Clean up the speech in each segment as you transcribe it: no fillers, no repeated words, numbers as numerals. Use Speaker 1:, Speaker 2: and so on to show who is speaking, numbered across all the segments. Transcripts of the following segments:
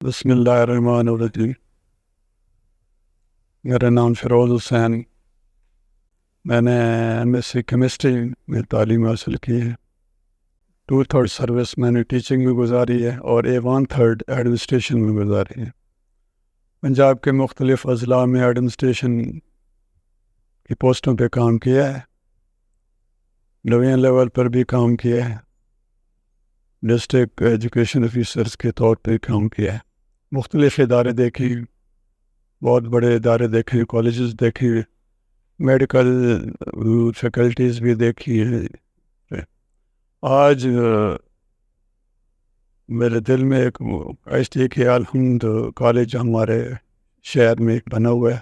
Speaker 1: بسم اللہ الرحمن الرحیم۔ میرا نام فیروز حسین، میں نے MSc کیمسٹری میں تعلیم حاصل کی ہے۔ 2/3 سروس میں نے ٹیچنگ میں گزاری ہے اور 1/3 ایڈمنسٹریشن میں گزاری ہے۔ پنجاب کے مختلف اضلاع میں ایڈمنسٹریشن کی پوسٹوں پہ کام کیا ہے، ڈویژن لیول پر بھی کام کیا ہے، ڈسٹرکٹ ایجوکیشن آفیسرز کے طور پہ کام کیا ہے، مختلف ادارے دیکھے، بہت بڑے ادارے دیکھے، کالجز دیکھے، میڈیکل فیکلٹیز بھی دیکھی ہیں۔ آج میرے دل میں ایک خواہش تھی کہ الحمد کالج ہمارے شہر میں ایک بنا ہوا ہے،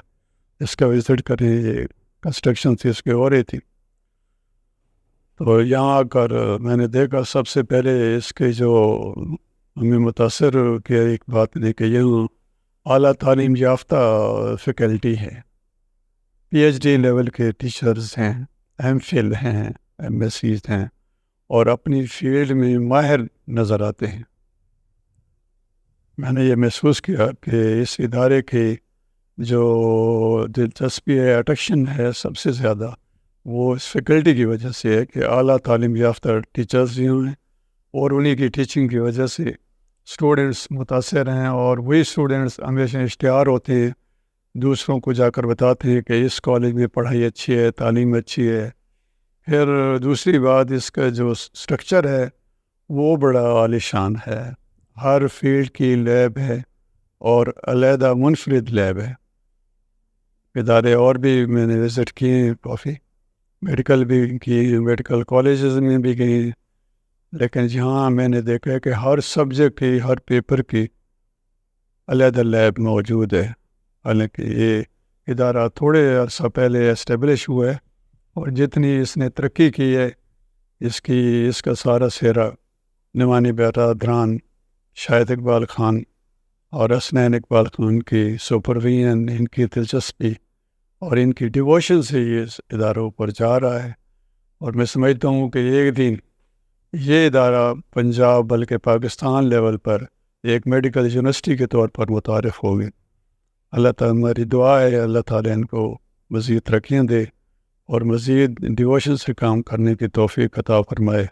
Speaker 1: اس کا وزٹ کریں۔ یہ کنسٹرکشن تھی اس کی ہو رہی تھی، تو یہاں آ کر میں نے دیکھا سب سے پہلے اس کے جو ہمیں متاثر کیا ایک بات نہیں کہ یہ اعلیٰ تعلیم یافتہ فیکلٹی ہے، PhD لیول کے ٹیچرز ہیں، MPhil ہیں، MSc ہیں، اور اپنی فیلڈ میں ماہر نظر آتے ہیں۔ میں نے یہ محسوس کیا کہ اس ادارے کی جو دلچسپی ہے، اٹریکشن ہے، سب سے زیادہ وہ اس فیکلٹی کی وجہ سے ہے کہ اعلیٰ تعلیم یافتہ ٹیچرز بھی ہیں، اور انہی کی ٹیچنگ کی وجہ سے اسٹوڈنٹس متاثر ہیں، اور وہی اسٹوڈنٹس ہمیشہ اشتہار ہوتے ہیں، دوسروں کو جا کر بتاتے ہیں کہ اس کالج میں پڑھائی اچھی ہے، تعلیم اچھی ہے۔ پھر دوسری بات، اس کا جو سٹرکچر ہے وہ بڑا عالیشان ہے، ہر فیلڈ کی لیب ہے اور علیحدہ منفرد لیب ہے۔ ادارے اور بھی میں نے وزٹ کیے ہیں، کافی میڈیکل بھی کی، میڈیکل کالجز میں بھی گئی، لیکن جہاں میں نے دیکھا ہے کہ ہر سبجیکٹ کی، ہر پیپر کی علیحدہ لیب موجود ہے۔ حالانکہ یہ ادارہ تھوڑے عرصہ پہلے اسٹیبلش ہوا ہے، اور جتنی اس نے ترقی کی ہے، اس کا سارا سہرا نعمانی برادران شاہد اقبال خان اور حسنین اقبال خان کی سپرویژن، ان کی دلچسپی اور ان کی ڈیووشن سے یہ اداروں پر جا رہا ہے۔ اور میں سمجھتا ہوں کہ ایک دن یہ ادارہ پنجاب بلکہ پاکستان لیول پر ایک میڈیکل یونیورسٹی کے طور پر متعارف ہوگی۔ اللہ تعالیٰ، ہماری دعا ہے اللہ تعالیٰ ان کو مزید ترقیاں دے اور مزید ڈیووشن سے کام کرنے کی توفیق عطا فرمائے۔